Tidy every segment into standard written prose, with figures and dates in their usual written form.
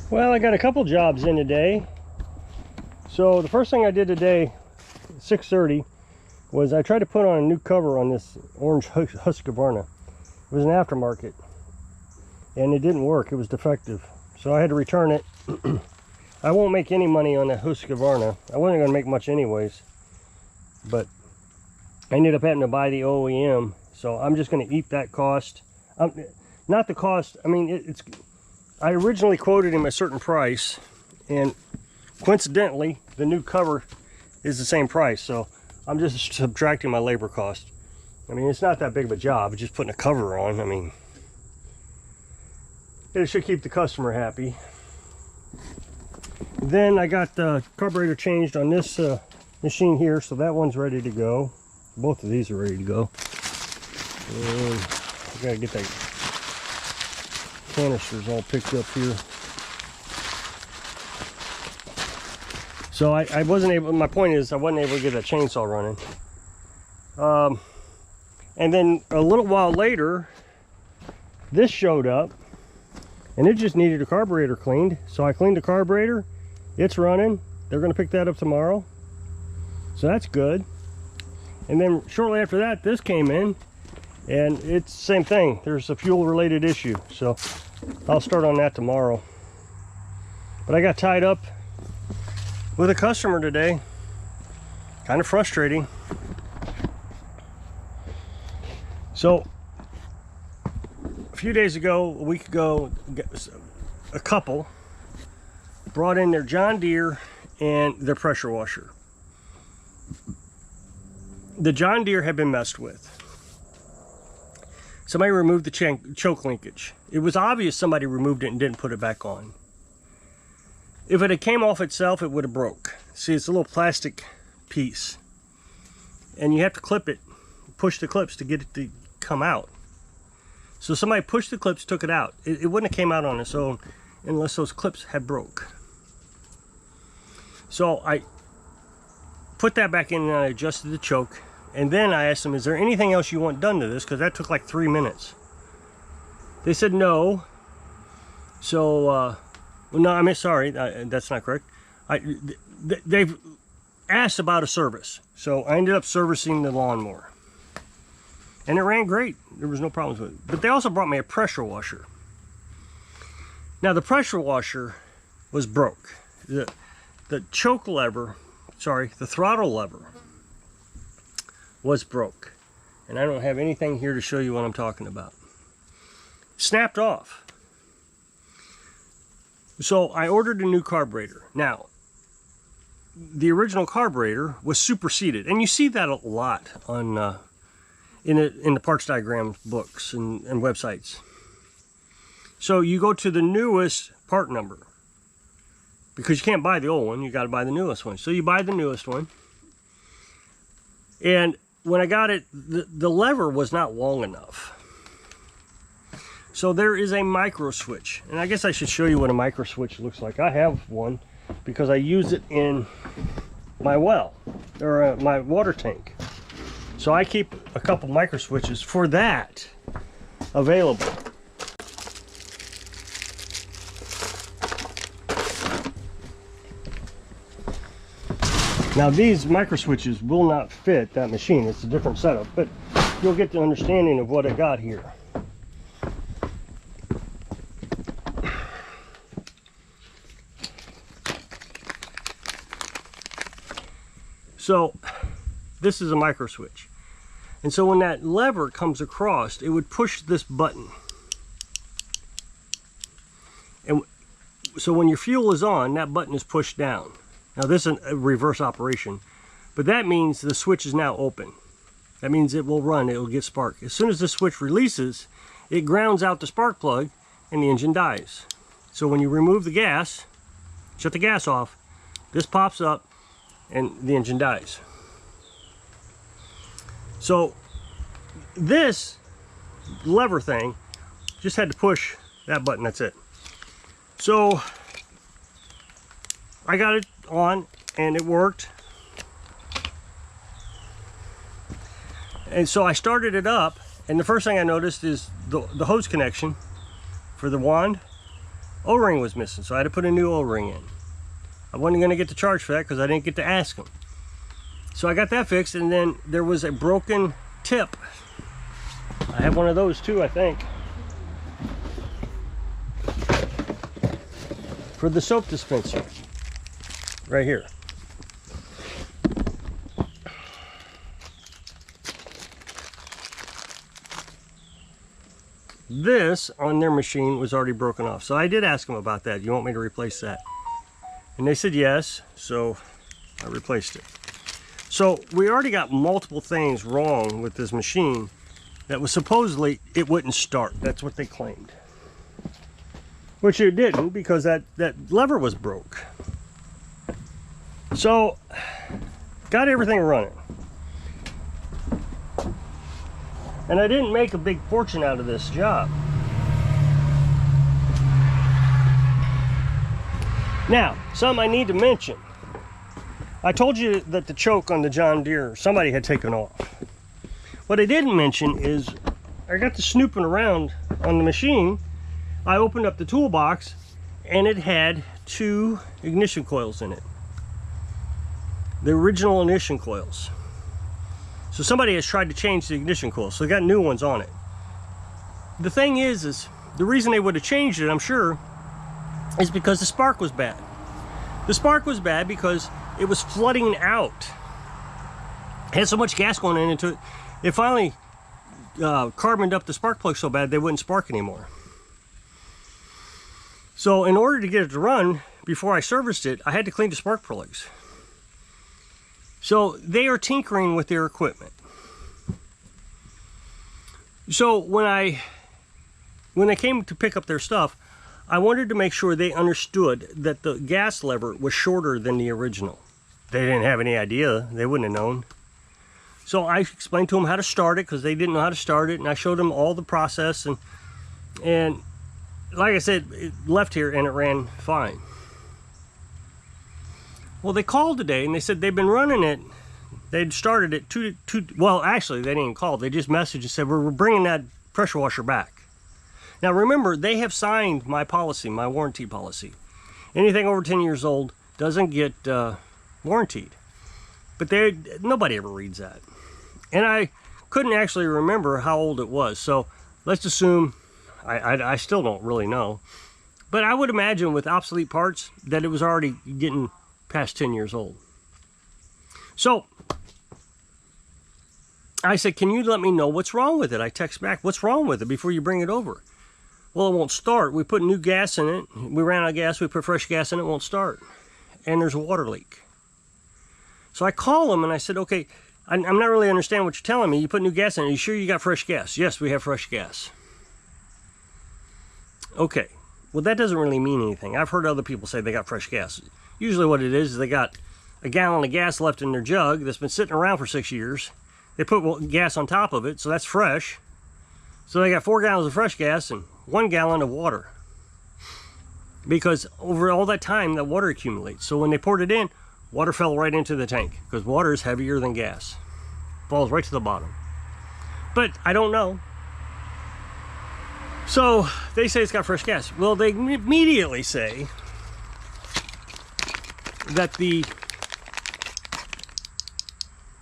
Well, I got a couple jobs in today. So the first thing I did today, 6:30, was I tried to put on a new cover on this orange Husqvarna. It was an aftermarket, and it didn't work. It was defective, so I had to return it. I won't make any money on that Husqvarna. I wasn't going to make much anyways, but I ended up having to buy the OEM, so I'm just going to eat that cost. Not the cost, I mean, I originally quoted him a certain price, and coincidentally, the new cover is the same price, so I'm just subtracting my labor cost. I mean, it's not that big of a job, just putting a cover on. I mean, it should keep the customer happy. Then I got the carburetor changed on this machine here, so that one's ready to go. Both of these are ready to go. And I gotta get that canisters all picked up here. So I wasn't able, my point is I wasn't able to get that chainsaw running. And then a little while later, this showed up, and it just needed a carburetor cleaned. So I cleaned the carburetor, it's running. They're gonna pick that up tomorrow. So that's good. And then shortly after that, this came in, and it's the same thing. There's a fuel related issue. So I'll start on that tomorrow. But I got tied up with a customer today. Kind of frustrating. So a few days ago, a week ago, a couple brought in their John Deere and their pressure washer. The John Deere had been messed with. Somebody removed the choke linkage. It was obvious somebody removed it and didn't put it back on. If it had came off itself, it would have broke. See, it's a little plastic piece, and you have to clip it, push the clips to get it to come out. So somebody pushed the clips, took it out. It wouldn't have came out on its own unless those clips had broke. So I put that back in and I adjusted the choke. And then I asked them, is there anything else you want done to this? Because that took like 3 minutes. They said no. So, well, no, I mean, sorry, that's not correct. They've asked about a service. So I ended up servicing the lawnmower. And it ran great. There was no problems with it. But they also brought me a pressure washer. Now, the pressure washer was broke. The choke lever, sorry, the throttle lever was broke, and I don't have anything here to show you what I'm talking about. Snapped off. So I ordered a new carburetor. Now, the original carburetor was superseded, and you see that a lot on in the parts diagram books and websites. So you go to the newest part number, because you can't buy the old one, you got to buy the newest one. So you buy the newest one, and when I got it, the lever was not long enough. So there is a micro switch, and I guess I should show you what a micro switch looks like. I have one because I use it in my well, or my water tank. So I keep a couple micro switches for that available. Now these micro switches will not fit that machine. It's a different setup, but you'll get the understanding of what I got here. So this is a micro switch. And so when that lever comes across, it would push this button. And so when your fuel is on, that button is pushed down. Now this is a reverse operation, but that means the switch is now open. That means it will run, it will get spark. As soon as the switch releases, it grounds out the spark plug and the engine dies. So when you remove the gas, shut the gas off, this pops up and the engine dies. So this lever thing just had to push that button, that's it. So I got it on and it worked. And so I started it up, and the first thing I noticed is the hose connection for the wand O-ring was missing, so I had to put a new O-ring in. I wasn't going to get the charge for that because I didn't get to ask them. So I got that fixed, and then there was a broken tip. I have one of those too, I think, for the soap dispenser right here. This on their machine was already broken off, so I did ask them about that. You want me to replace that? And they said yes, so I replaced it. So we already got multiple things wrong with this machine that was supposedly it wouldn't start. That's what they claimed, which it didn't, because that lever was broke. So got everything running, and I didn't make a big fortune out of this job. Now, something I need to mention. I told you that the choke on the John Deere, somebody had taken off. What I didn't mention is I got to snooping around on the machine. I opened up the toolbox and it had 2 ignition coils in it. The original ignition coils. So somebody has tried to change the ignition coils, so they got new ones on it. The thing is the reason they would have changed it, I'm sure, is because the spark was bad. The spark was bad because it was flooding out. It had so much gas going into it, it finally carboned up the spark plug so bad they wouldn't spark anymore. So in order to get it to run, before I serviced it, I had to clean the spark plugs. So they are tinkering with their equipment. So when they came to pick up their stuff, I wanted to make sure they understood that the gas lever was shorter than the original. They didn't have any idea. They wouldn't have known. So I explained to them how to start it, because they didn't know how to start it, and I showed them all the process, and like I said, it left here and it ran fine. Well, they called today and they said they've been running it. They'd started it well, actually they didn't call. They just messaged and said, we're bringing that pressure washer back. Now remember, they have signed my policy, my warranty policy. Anything over 10 years old doesn't get warrantied. But nobody ever reads that. And I couldn't actually remember how old it was. So let's assume, I still don't really know. But I would imagine with obsolete parts that it was already getting past 10 years old. So I said, can you let me know what's wrong with it? I text back, what's wrong with it before you bring it over? Well, it won't start. We put new gas in it. We ran out of gas. We put fresh gas in it. It won't start. And there's a water leak. So I call them and I said, okay, I'm not really understanding what you're telling me. You put new gas in it. Are you sure you got fresh gas? Yes, we have fresh gas. Okay. Well, that doesn't really mean anything. I've heard other people say they got fresh gas. Usually what it is they got a gallon of gas left in their jug that's been sitting around for 6 years. They put gas on top of it, so that's fresh. So they got 4 gallons of fresh gas and 1 gallon of water. Because over all that time, that water accumulates. So when they poured it in, water fell right into the tank, because water is heavier than gas. Falls right to the bottom. But I don't know. So they say it's got fresh gas. Well, they immediately say that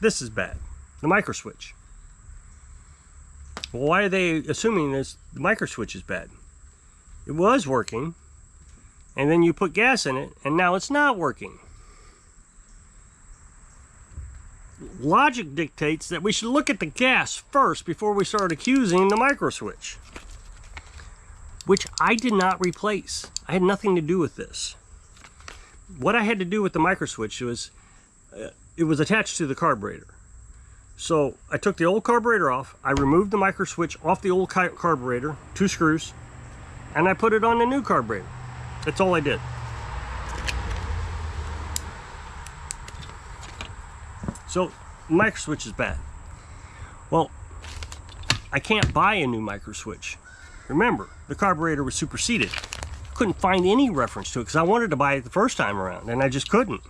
this is bad, the micro switch. Well, why are they assuming the micro switch is bad? It was working, and then you put gas in it, and now it's not working. Logic dictates that we should look at the gas first before we start accusing the micro switch, which I did not replace. I had nothing to do with this. What I had to do with the micro switch was, it was attached to the carburetor. So I took the old carburetor off, I removed the micro switch off the old carburetor, 2 screws, and I put it on the new carburetor. That's all I did. So micro switch is bad. Well, I can't buy a new micro switch. Remember, the carburetor was superseded. Couldn't find any reference to it because I wanted to buy it the first time around and I just couldn't.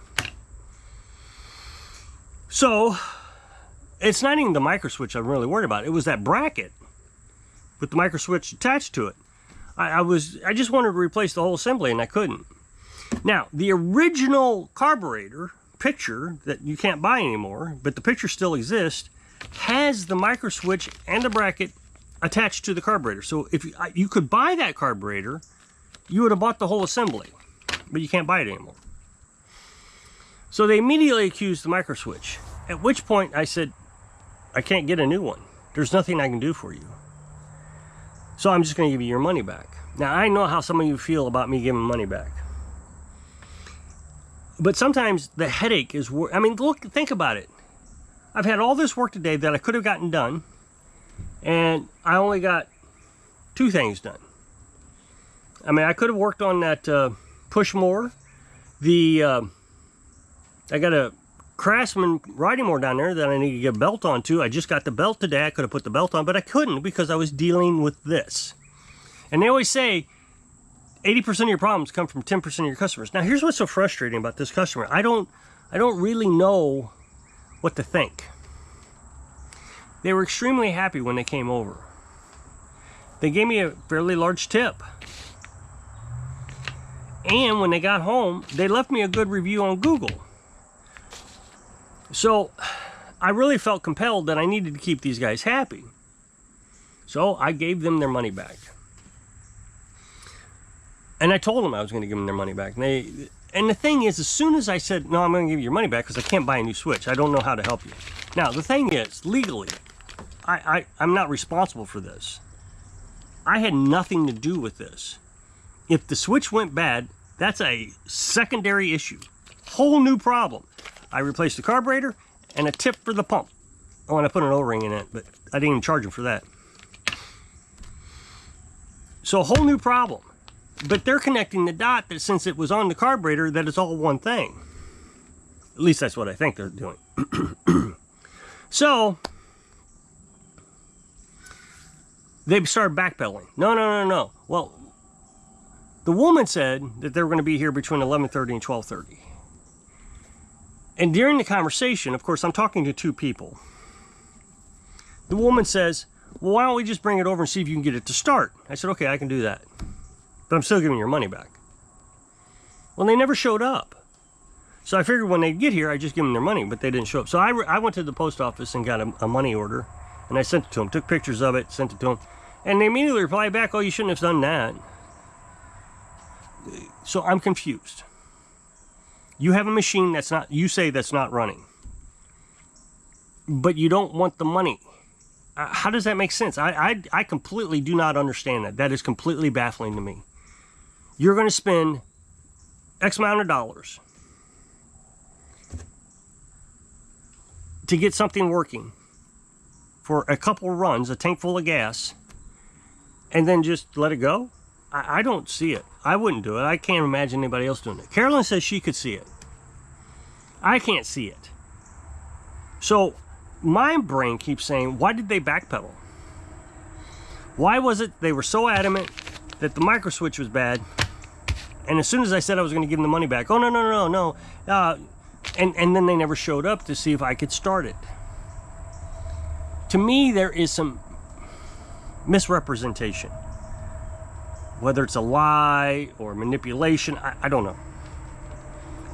So it's not even the micro switch I'm really worried about. It was that bracket with the micro switch attached to it. I just wanted to replace the whole assembly, and I couldn't. Now, the original carburetor picture that you can't buy anymore, but the picture still exists, has the micro switch and the bracket attached to the carburetor. So if you could buy that carburetor, you would have bought the whole assembly, but you can't buy it anymore. So they immediately accused the micro switch, at which point I said, I can't get a new one. There's nothing I can do for you. So I'm just going to give you your money back. Now, I know how some of you feel about me giving money back. But sometimes the headache is worth. I mean, look, think about it. I've had all this work today that I could have gotten done, and I only got 2 things done. I mean, I could have worked on that push more. I got a Craftsman riding mower down there that I need to get a belt onto. I just got the belt today. I could have put the belt on, but I couldn't because I was dealing with this. And they always say 80% of your problems come from 10% of your customers. Now, here's what's so frustrating about this customer. I don't really know what to think. They were extremely happy when they came over. They gave me a fairly large tip. And when they got home, they left me a good review on Google. So I really felt compelled that I needed to keep these guys happy. So I gave them their money back. And I told them I was going to give them their money back. And the thing is, as soon as I said, no, I'm going to give you your money back because I can't buy a new switch. I don't know how to help you. Now, the thing is, legally, I'm not responsible for this. I had nothing to do with this. If the switch went bad, that's a secondary issue. Whole new problem. I replaced the carburetor and a tip for the pump. Oh, and I put an O-ring in it, but I didn't even charge them for that. So a whole new problem. But they're connecting the dot that since it was on the carburetor, that it's all one thing. At least that's what I think they're doing. So they started backpedaling. No. Well, the woman said that they were going to be here between 11:30 and 12:30. And during the conversation, of course, I'm talking to 2 people. The woman says, well, why don't we just bring it over and see if you can get it to start? I said, okay, I can do that. But I'm still giving your money back. Well, they never showed up. So I figured when they get here, I'd just give them their money, but they didn't show up. So I went to the post office and got a money order, and I sent it to them, took pictures of it, sent it to them. And they immediately replied back, oh, you shouldn't have done that. So I'm confused. You have a machine that's not, you say that's not running, but you don't want the money. How does that make sense? I completely do not understand that. That is completely baffling to me. You're going to spend X amount of dollars to get something working for a couple runs, a tank full of gas, and then just let it go? I don't see it. I wouldn't do it. I can't imagine anybody else doing it. Carolyn says she could see it. I can't see it. So my brain keeps saying, why did they backpedal? Why was it they were so adamant that the micro switch was bad, and as soon as I said I was going to give them the money back, oh, no. And then they never showed up to see if I could start it. To me, there is some misrepresentation. Whether it's a lie or manipulation, I don't know.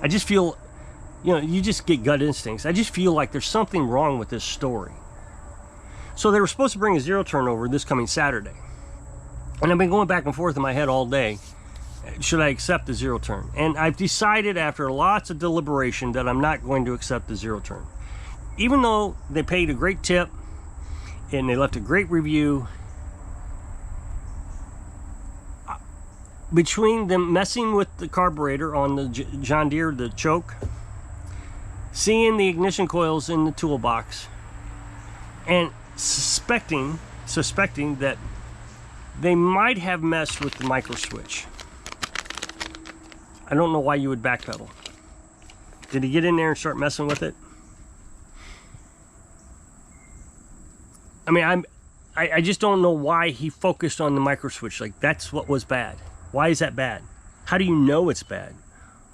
I just feel, you just get gut instincts. I just feel like there's something wrong with this story. So they were supposed to bring a zero turn over this coming Saturday. And I've been going back and forth in my head all day. Should I accept the zero turn? And I've decided after lots of deliberation that I'm not going to accept the zero turn. Even though they paid a great tip and they left a great review, between them messing with the carburetor on the John Deere, the choke, seeing the ignition coils in the toolbox, and suspecting that they might have messed with the micro switch, I don't know why you would backpedal. Did he get in there and start messing with it? I mean, I just don't know why he focused on the micro switch. Like, that's what was bad. Why is that bad? How do you know it's bad?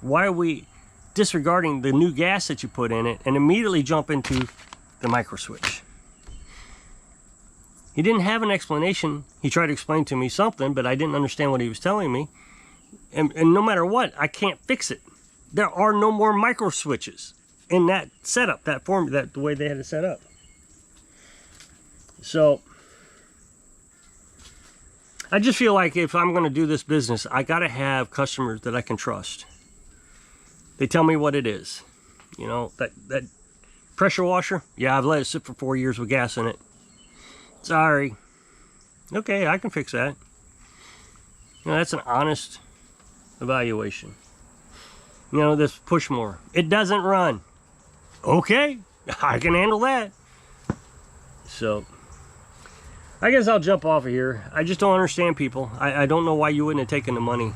Why are we disregarding the new gas that you put in it and immediately jump into the micro switch? He didn't have an explanation. He tried to explain to me something, but I didn't understand what he was telling me. And no matter what, I can't fix it. There are no more micro switches in that setup, the way they had it set up. So I just feel like if I'm going to do this business, I got to have customers that I can trust. They tell me what it is. You know, that pressure washer, yeah, I've let it sit for 4 years with gas in it. Sorry. Okay, I can fix that. You know, that's an honest evaluation. You know, this push mower, it doesn't run. Okay, I can handle that. So I guess I'll jump off of here. I just don't understand people. I don't know why you wouldn't have taken the money.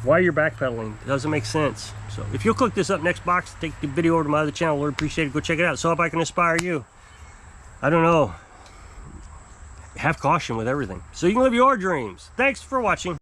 Why you're backpedaling. It doesn't make sense. So if you'll click this up next box, take the video over to my other channel, Lord, appreciate it. Go check it out. So if I can inspire you. I don't know. Have caution with everything, so you can live your dreams. Thanks for watching.